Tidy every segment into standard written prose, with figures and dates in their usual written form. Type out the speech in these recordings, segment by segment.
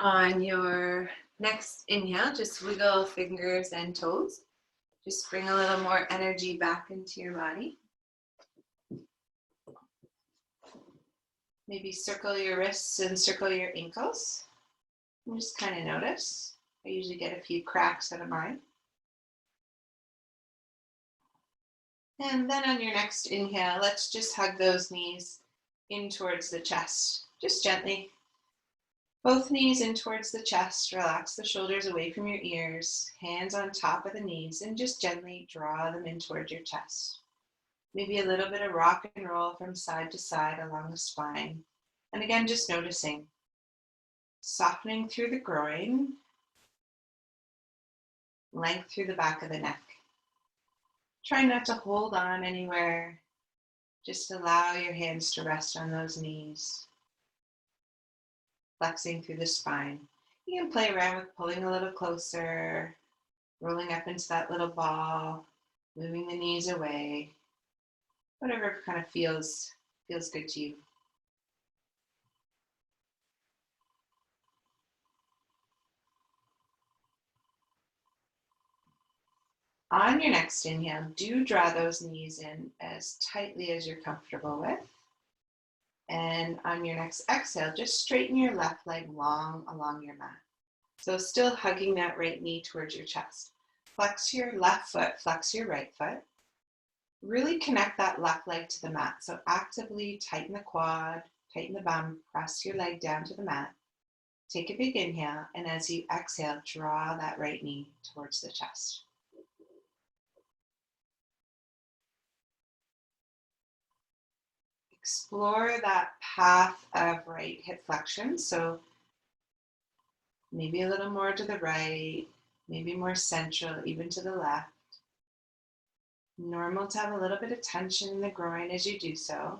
On your next inhale, just wiggle fingers and toes. Just bring a little more energy back into your body. Maybe circle your wrists and circle your ankles. And just kind of notice. I usually get a few cracks out of mine. And then on your next inhale, let's just hug those knees in towards the chest, just gently. Both knees in towards the chest, relax the shoulders away from your ears, hands on top of the knees, and just gently draw them in towards your chest. Maybe a little bit of rock and roll from side to side along the spine. And again, just noticing, softening through the groin, length through the back of the neck. Try not to hold on anywhere. Just allow your hands to rest on those knees. Flexing through the spine. You can play around with pulling a little closer, rolling up into that little ball, moving the knees away, whatever kind of feels good to you. On your next inhale, do draw those knees in as tightly as you're comfortable with. And on your next exhale, just straighten your left leg long along your mat. So still hugging that right knee towards your chest. Flex your left foot, flex your right foot. Really connect that left leg to the mat. So actively tighten the quad, tighten the bum, press your leg down to the mat. Take a big inhale, and as you exhale, draw that right knee towards the chest. Explore that path of right hip flexion. So maybe a little more to the right, maybe more central, even to the left. Normal to have a little bit of tension in the groin as you do so.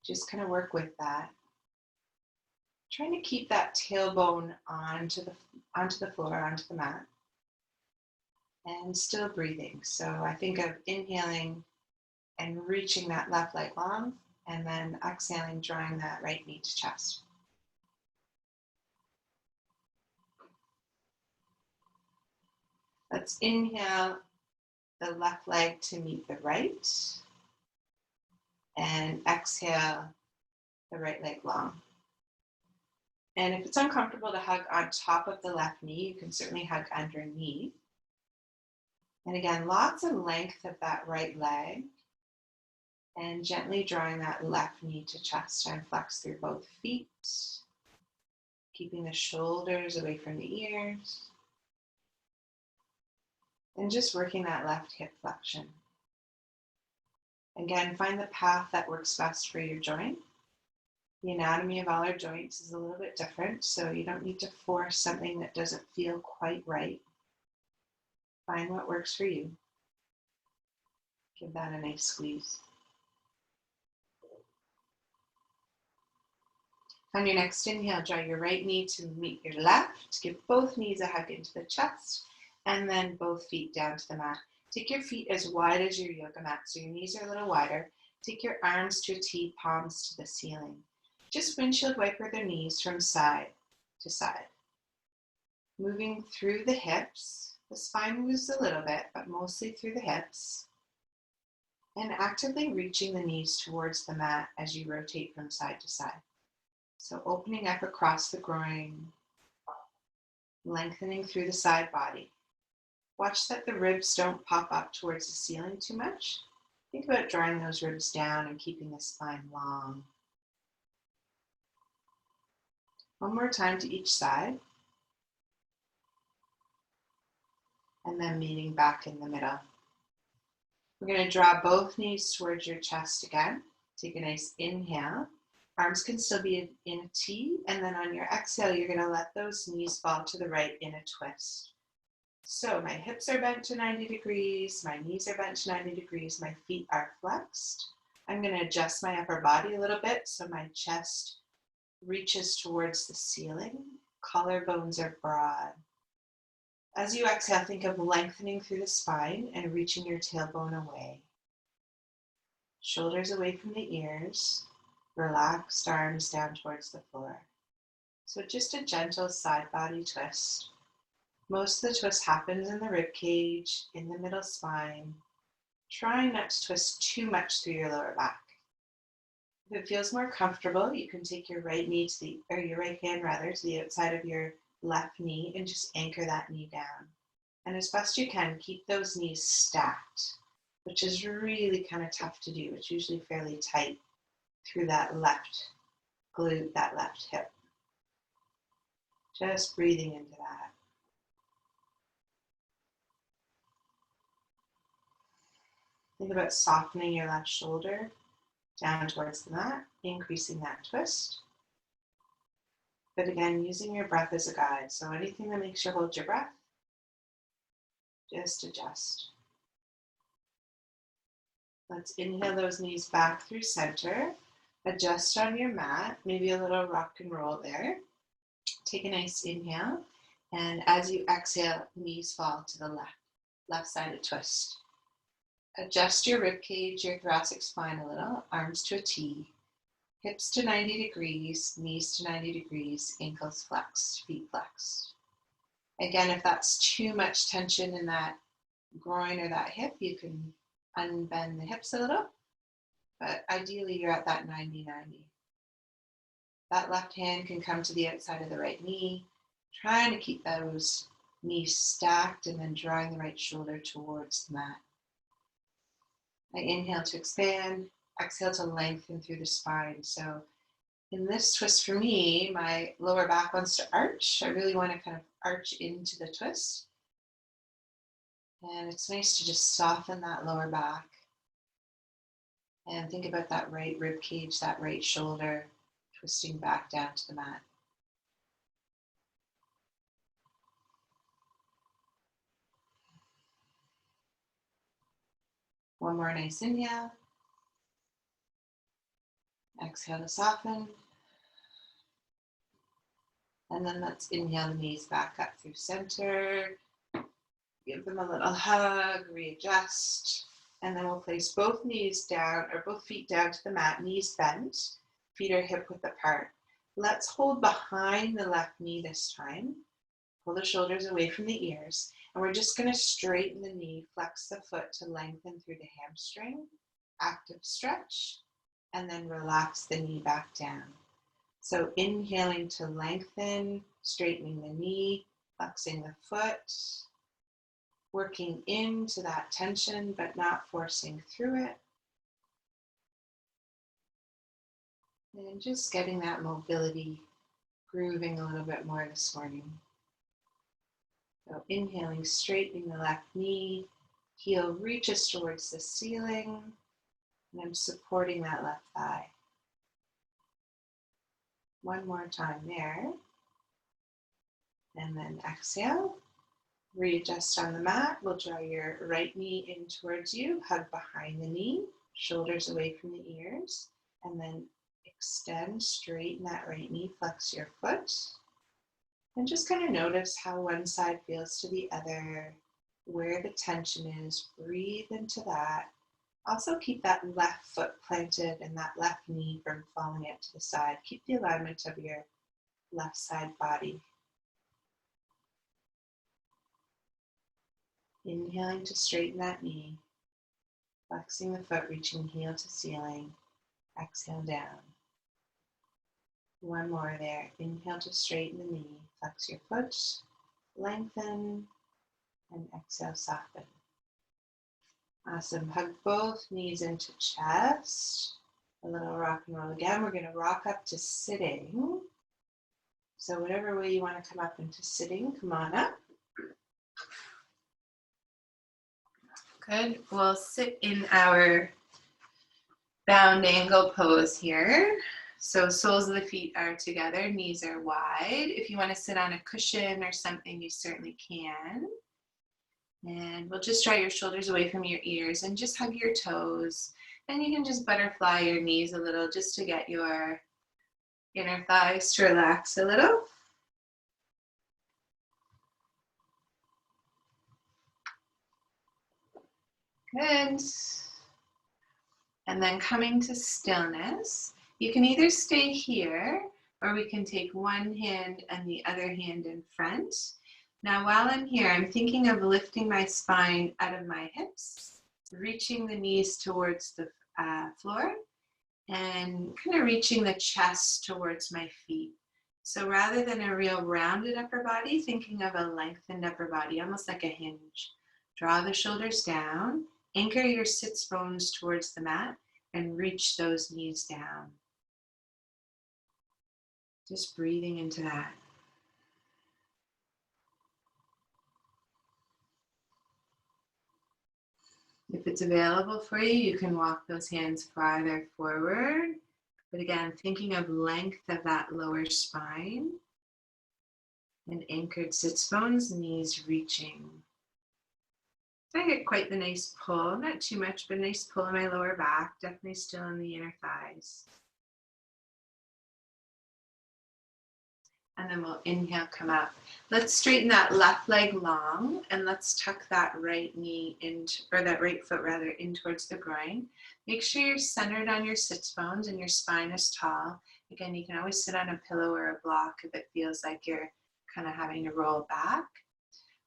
Just kind of work with that. Trying to keep that tailbone onto the floor, onto the mat. And still breathing. So I think of inhaling and reaching that left leg long, and then exhaling, drawing that right knee to chest. Let's inhale the left leg to meet the right, and exhale the right leg long. And if it's uncomfortable to hug on top of the left knee, you can certainly hug underneath. And again, lots of length of that right leg. And gently drawing that left knee to chest and flex through both feet, keeping the shoulders away from the ears, and just working that left hip flexion. Again, find the path that works best for your joint. The anatomy of all our joints is a little bit different, so you don't need to force something that doesn't feel quite right. Find what works for you. Give that a nice squeeze. On your next inhale, draw your right knee to meet your left. Give both knees a hug into the chest, and then both feet down to the mat. Take your feet as wide as your yoga mat, so your knees are a little wider. Take your arms to a T, palms to the ceiling. Just windshield wiper the knees from side to side. Moving through the hips. The spine moves a little bit, but mostly through the hips. And actively reaching the knees towards the mat as you rotate from side to side. So opening up across the groin, lengthening through the side body. Watch that the ribs don't pop up towards the ceiling too much. Think about drawing those ribs down and keeping the spine long. One more time to each side. And then meeting back in the middle. We're going to draw both knees towards your chest again. Take a nice inhale. Arms can still be in a T, and then on your exhale, you're going to let those knees fall to the right in a twist. So my hips are bent to 90 degrees, my knees are bent to 90 degrees, my feet are flexed. I'm going to adjust my upper body a little bit so my chest reaches towards the ceiling. Collarbones are broad. As you exhale, think of lengthening through the spine and reaching your tailbone away. Shoulders away from the ears. Relaxed arms down towards the floor. So just a gentle side body twist. Most of the twist happens in the rib cage, in the middle spine. Try not to twist too much through your lower back. If it feels more comfortable, you can take your right knee to the, or your right hand rather, to the outside of your left knee and just anchor that knee down. And as best you can, keep those knees stacked, which is really kind of tough to do. It's usually fairly tight through that left glute, that left hip. Just breathing into that. Think about softening your left shoulder down towards the mat, increasing that twist. But again, using your breath as a guide. So anything that makes you hold your breath, just adjust. Let's inhale those knees back through center. Adjust on your mat, maybe a little rock and roll there. Take a nice inhale, and as you exhale, knees fall to the left-sided twist. Adjust your rib cage, your thoracic spine a little, arms to a T, hips to 90 degrees, knees to 90 degrees, ankles flexed, feet flexed. Again, if that's too much tension in that groin or that hip, you can unbend the hips a little, but ideally you're at that 90-90. That left hand can come to the outside of the right knee, trying to keep those knees stacked and then drawing the right shoulder towards the mat. I inhale to expand, exhale to lengthen through the spine. So in this twist for me, my lower back wants to arch. I really want to kind of arch into the twist. And it's nice to just soften that lower back. And think about that right rib cage, that right shoulder, twisting back down to the mat. One more nice inhale. Exhale to soften. And then let's inhale the knees back up through center. Give them a little hug, readjust. And then we'll place both knees down, or both feet down to the mat, knees bent, feet are hip width apart. Let's hold behind the left knee this time. Pull the shoulders away from the ears. And we're just going to straighten the knee, flex the foot to lengthen through the hamstring, active stretch, and then relax the knee back down. So inhaling to lengthen, straightening the knee, flexing the foot, working into that tension but not forcing through it. And just getting that mobility grooving a little bit more this morning. So inhaling, straightening the left knee, heel reaches towards the ceiling, and I'm supporting that left thigh. One more time there. And then exhale, readjust on the mat. We'll draw your right knee in towards you, hug behind the knee, shoulders away from the ears, and then extend, straighten that right knee, flex your foot. And just kind of notice how one side feels to the other, where the tension is. Breathe into that. Also keep that left foot planted and that left knee from falling out to the side. Keep the alignment of your left side body. Inhaling to straighten that knee. Flexing the foot, reaching heel to ceiling. Exhale down. One more there. Inhale to straighten the knee. Flex your foot, lengthen, and exhale, soften. Awesome. Hug both knees into chest. A little rock and roll again. We're going to rock up to sitting. So whatever way you want to come up into sitting, come on up. Good. We'll sit in our bound angle pose here. So soles of the feet are together, knees are wide. If you want to sit on a cushion or something, you certainly can. And we'll just draw your shoulders away from your ears and just hug your toes. And you can just butterfly your knees a little just to get your inner thighs to relax a little. Good. And then coming to stillness, you can either stay here or we can take one hand and the other hand in front. Now, while I'm here, I'm thinking of lifting my spine out of my hips, reaching the knees towards the floor, and kind of reaching the chest towards my feet. So rather than a real rounded upper body, thinking of a lengthened upper body, almost like a hinge. Draw the shoulders down, anchor your sits bones towards the mat, and reach those knees down. Just breathing into that. If it's available for you, you can walk those hands farther forward. But again, thinking of length of that lower spine and anchored sits bones, knees reaching. I get quite the nice pull, not too much, but a nice pull in my lower back, definitely still in the inner thighs. And then we'll inhale, come up. Let's straighten that left leg long and let's tuck that right knee into, or that right foot rather, in towards the groin. Make sure you're centered on your sits bones and your spine is tall. Again, you can always sit on a pillow or a block if it feels like you're kind of having to roll back.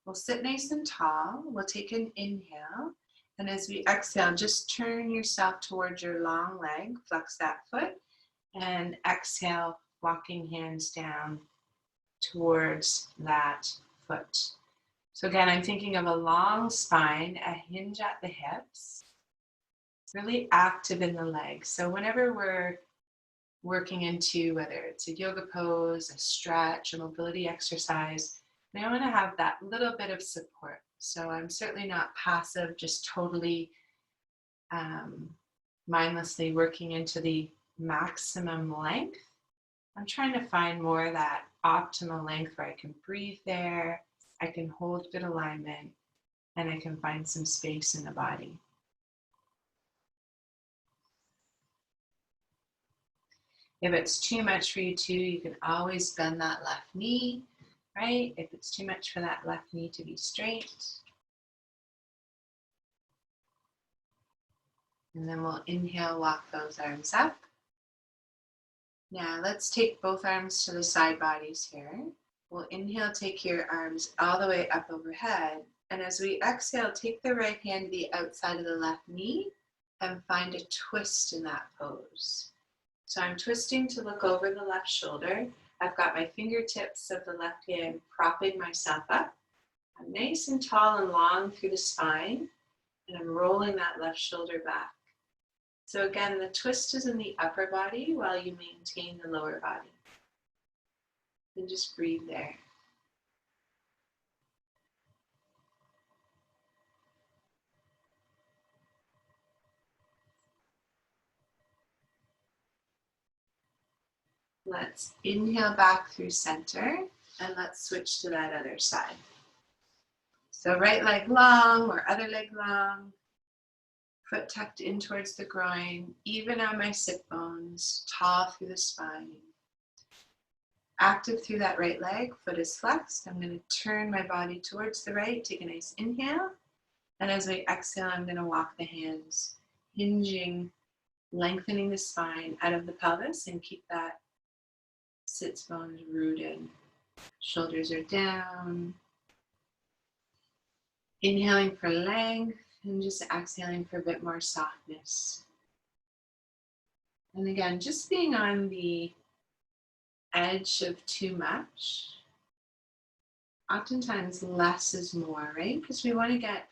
We'll sit nice and tall. We'll take an inhale. And as we exhale, just turn yourself towards your long leg, flex that foot, and exhale, walking hands down towards that foot. So again, I'm thinking of a long spine, a hinge at the hips, really active in the legs. So whenever we're working into, whether it's a yoga pose, a stretch, a mobility exercise, I want to have that little bit of support. So I'm certainly not passive, just totally mindlessly working into the maximum length. I'm trying to find more of that optimal length where I can breathe there, I can hold good alignment, and I can find some space in the body. If it's too much for you too, you can always bend that left knee, right? If it's too much for that left knee to be straight. And then we'll inhale, walk those arms up. Now let's take both arms to the side bodies here. We'll inhale, take your arms all the way up overhead. And as we exhale, take the right hand to the outside of the left knee and find a twist in that pose. So I'm twisting to look over the left shoulder. I've got my fingertips of the left hand propping myself up. I'm nice and tall and long through the spine, and I'm rolling that left shoulder back. So again, the twist is in the upper body while you maintain the lower body. And just breathe there. Let's inhale back through center and let's switch to that other side. So right leg long or other leg long, foot tucked in towards the groin, even on my sit bones, tall through the spine. Active through that right leg, foot is flexed. I'm going to turn my body towards the right, take a nice inhale. And as we exhale, I'm going to walk the hands, hinging, lengthening the spine out of the pelvis and keep that sits bones rooted. Shoulders are down. Inhaling for length and just exhaling for a bit more softness. And again, just being on the edge of too much. Oftentimes less is more, right? Because we want to get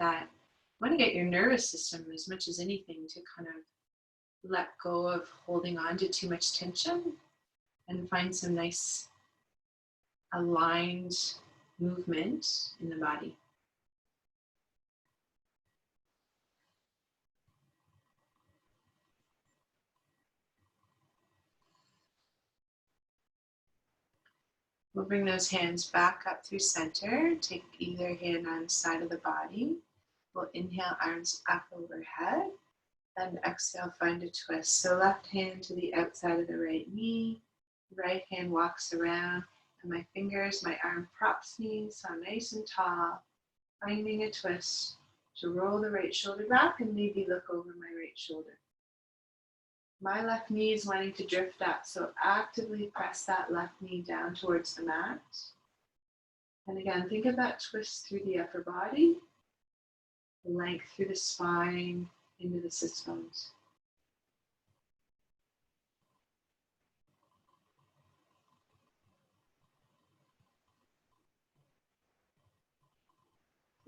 your nervous system as much as anything to kind of let go of holding on to too much tension and find some nice aligned movement in the body. We'll bring those hands back up through center. Take either hand on the side of the body. We'll inhale, arms up overhead. And exhale, find a twist. So left hand to the outside of the right knee. Right hand walks around, and my fingers, my arm props me, so I'm nice and tall, finding a twist to roll the right shoulder back and maybe look over my right shoulder. My left knee is wanting to drift up, so actively press that left knee down towards the mat. And again, think of that twist through the upper body, length through the spine, into the sits bones.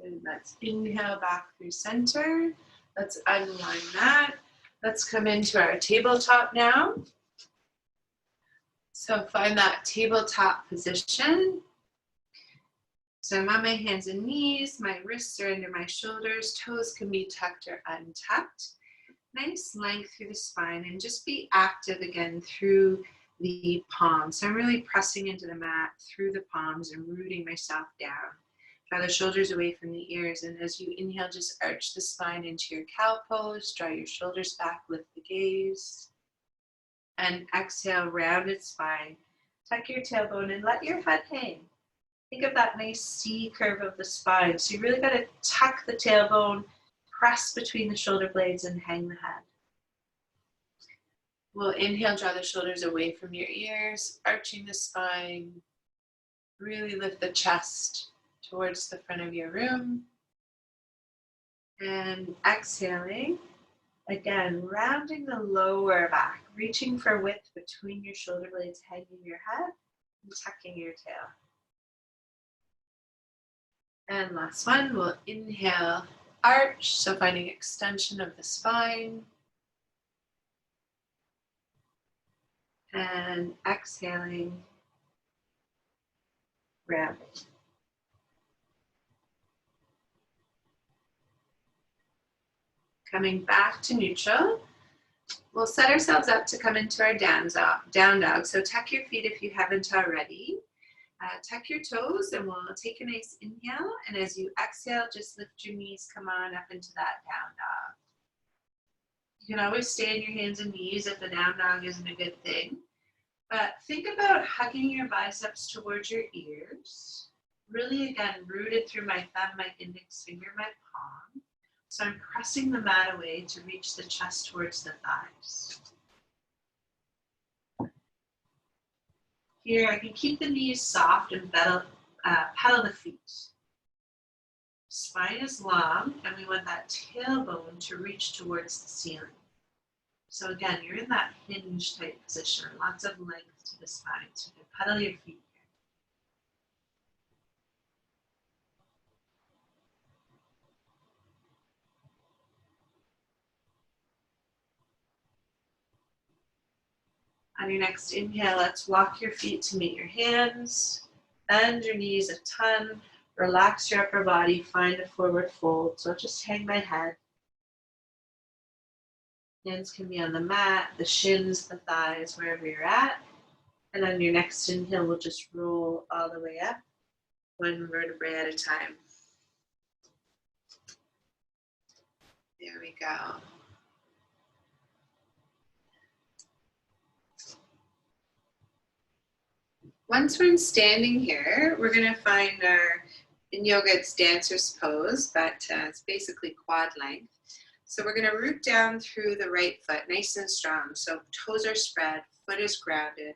And let's inhale back through center. Let's unwind that. Let's come into our tabletop now. So find that tabletop position. So I'm on my hands and knees, my wrists are under my shoulders, toes can be tucked or untucked. Nice length through the spine, and just be active again through the palms. So I'm really pressing into the mat through the palms and rooting myself down. Draw the shoulders away from the ears, and as you inhale, just arch the spine into your cow pose, draw your shoulders back, lift the gaze. And exhale, rounded spine. Tuck your tailbone and let your head hang. Think of that nice C curve of the spine. So you really got to tuck the tailbone, press between the shoulder blades, and hang the head. We'll inhale, draw the shoulders away from your ears, arching the spine. Really lift the chest towards the front of your room. And exhaling, again, rounding the lower back, reaching for width between your shoulder blades, hanging your head, and tucking your tail. And last one, we'll inhale, arch, so finding extension of the spine. And exhaling, rounding. Coming back to neutral, we'll set ourselves up to come into our down dog. So tuck your feet if you haven't already. Tuck your toes, and we'll take a nice inhale. And as you exhale, just lift your knees, come on up into that down dog. You can always stay on your hands and knees if the down dog isn't a good thing. But think about hugging your biceps towards your ears. Really, again, rooted through my thumb, my index finger, my palm. So I'm pressing the mat away to reach the chest towards the thighs. Here, I can keep the knees soft and pedal the feet. Spine is long, and we want that tailbone to reach towards the ceiling. So again, you're in that hinge type position, lots of length to the spine. So you can pedal your feet here. On your next inhale, let's walk your feet to meet your hands. Bend your knees a ton. Relax your upper body. Find a forward fold. So just hang my head. Hands can be on the mat, the shins, the thighs, wherever you're at. And on your next inhale, we'll just roll all the way up, one vertebrae at a time. There we go. Once we're standing here, we're going to find our, in yoga it's dancer's pose, but it's basically quad length. So we're going to root down through the right foot, nice and strong. So toes are spread, foot is grounded,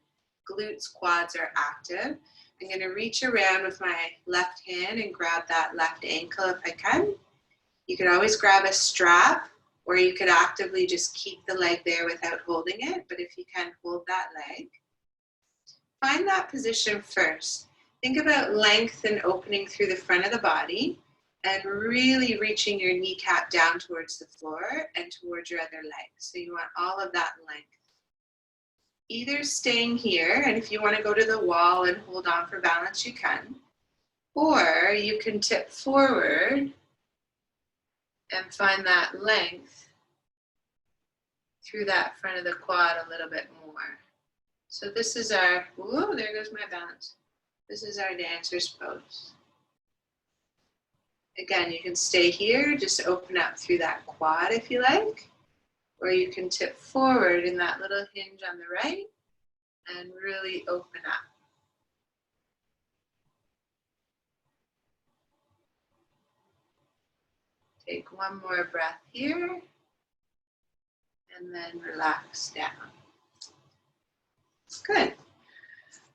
glutes, quads are active. I'm going to reach around with my left hand and grab that left ankle if I can. You could always grab a strap, or you could actively just keep the leg there without holding it. But if you can, hold that leg. Find that position first. Think about length and opening through the front of the body, and really reaching your kneecap down towards the floor and towards your other leg. So you want all of that length. Either staying here, and if you want to go to the wall and hold on for balance, you can. Or you can tip forward and find that length through that front of the quad a little bit more. So this is our, whoa, there goes my balance. This is our dancer's pose. Again, you can stay here, just open up through that quad if you like, or you can tip forward in that little hinge on the right and really open up. Take one more breath here, and then relax down. Good.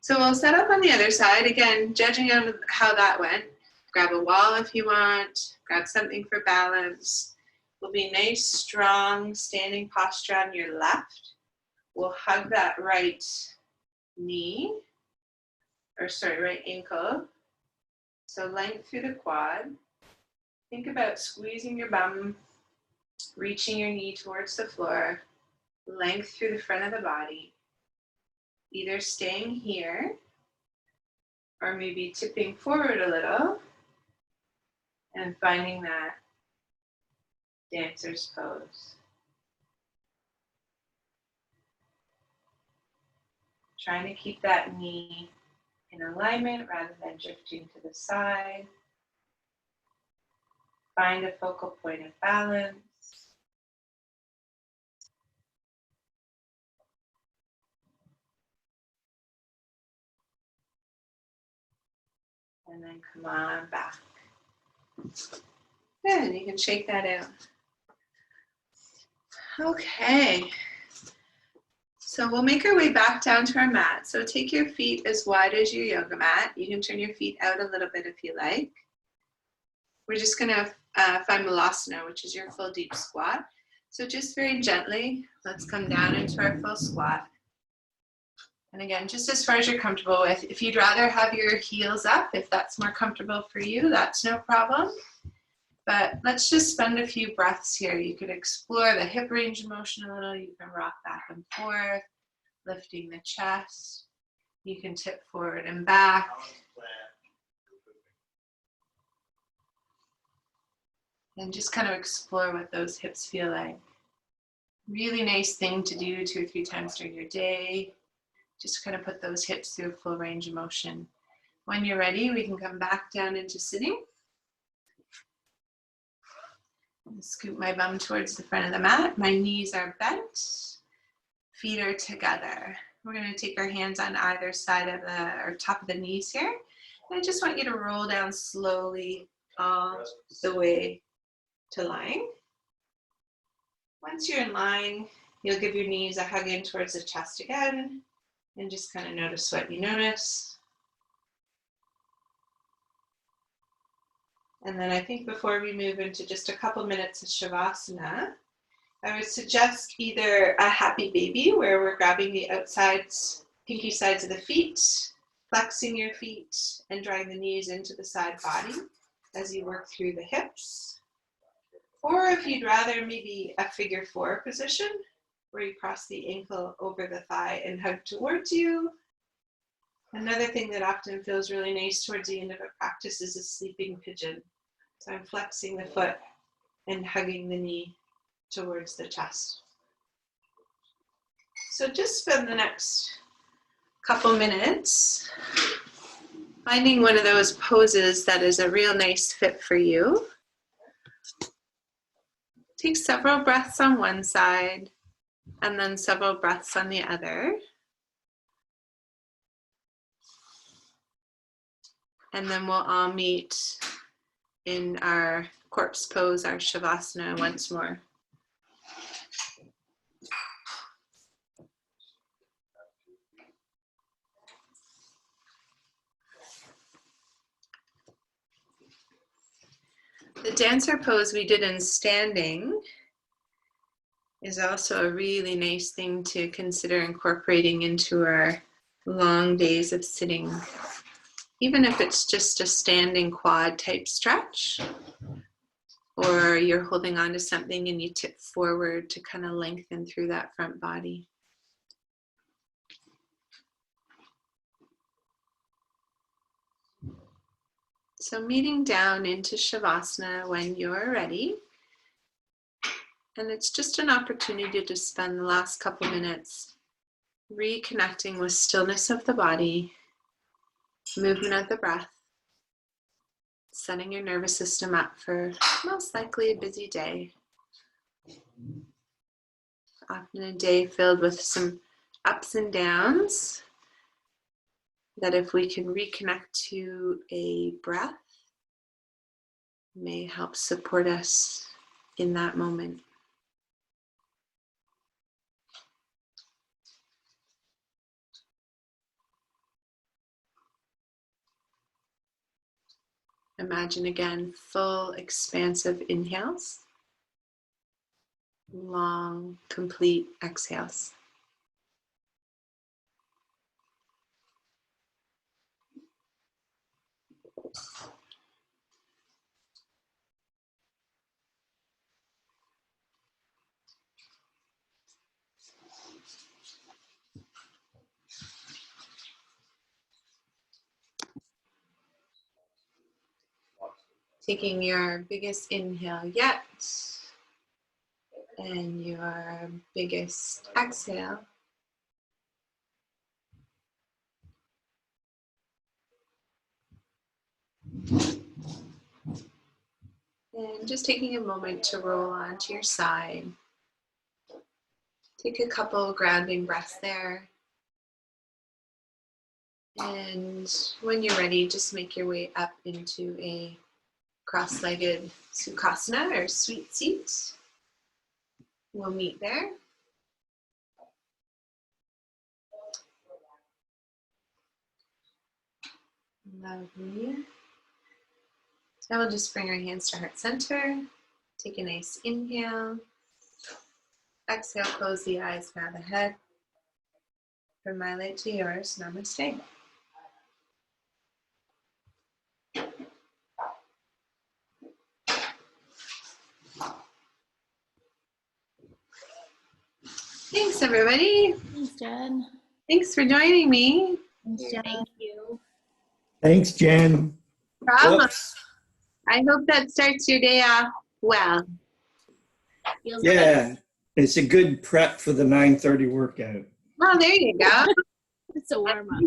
So we'll set up on the other side. Again, judging on how that went. Grab a wall if you want. Grab something for balance. Will be nice, strong, standing posture on your left. We'll hug that right knee, right ankle. So length through the quad. Think about squeezing your bum, reaching your knee towards the floor, length through the front of the body. Either staying here or maybe tipping forward a little and finding that dancer's pose. Trying to keep that knee in alignment rather than drifting to the side. Find a focal point of balance. And then come on back. Good, you can shake that out. Okay. So we'll make our way back down to our mat. So take your feet as wide as your yoga mat. You can turn your feet out a little bit if you like. We're just gonna find Malasana, which is your full deep squat. So just very gently, let's come down into our full squat. And again, just as far as you're comfortable with. If you'd rather have your heels up, if that's more comfortable for you, that's no problem. But let's just spend a few breaths here. You could explore the hip range of motion a little. You can rock back and forth, lifting the chest. You can tip forward and back. And just kind of explore what those hips feel like. Really nice thing to do 2 or 3 times during your day. Just kind of put those hips through a full range of motion. When you're ready, we can come back down into sitting. Scoop my bum towards the front of the mat. My knees are bent. Feet are together. We're going to take our hands on either side of or top of the knees here. And I just want you to roll down slowly all the way to lying. Once you're in line, you'll give your knees a hug in towards the chest again. And just kind of notice what you notice. And then I think before we move into just a couple minutes of Shavasana, I would suggest either a happy baby where we're grabbing the outsides, pinky sides of the feet, flexing your feet and drawing the knees into the side body as you work through the hips. Or if you'd rather, maybe a figure 4 position where you cross the ankle over the thigh and hug towards you. Another thing that often feels really nice towards the end of a practice is a sleeping pigeon. So I'm flexing the foot and hugging the knee towards the chest. So just spend the next couple minutes finding one of those poses that is a real nice fit for you. Take several breaths on one side and then several breaths on the other. And then we'll all meet in our corpse pose, our Shavasana once more. The dancer pose we did in standing is also a really nice thing to consider incorporating into our long days of sitting. Even if it's just a standing quad type stretch, or you're holding on to something and you tip forward to kind of lengthen through that front body. So meeting down into Shavasana when you're ready. And it's just an opportunity to spend the last couple minutes reconnecting with stillness of the body, movement of the breath, setting your nervous system up for most likely a busy day. Often a day filled with some ups and downs, that if we can reconnect to a breath, may help support us in that moment. Imagine again, full expansive inhales, long, complete exhales. Taking your biggest inhale yet and your biggest exhale. And just taking a moment to roll onto your side. Take a couple grounding breaths there. And when you're ready, just make your way up into a cross-legged Sukhasana or sweet seat. We'll meet there. Lovely. Now we'll just bring our hands to heart center. Take a nice inhale. Exhale, close the eyes, bow the head. From my light to yours, namaste. Thanks, everybody. Thanks, Jen. Thanks for joining me. Thanks, Jen. Thank you. Thanks, Jen. Problem. Whoops. I hope that starts your day off well. Feels Yeah, it's a good prep for the 9:30 workout. Oh, there you go. Like it's a warm up.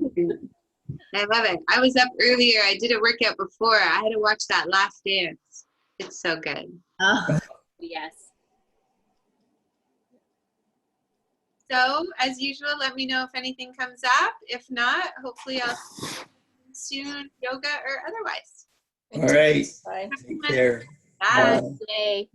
I love it. I was up earlier. I did a workout before. I had to watch that Last Dance. It's so good. Oh, yes. So, as usual, let me know if anything comes up. If not, hopefully I'll see you soon, yoga or otherwise. All right. Bye. Take care. Bye. Bye. Day.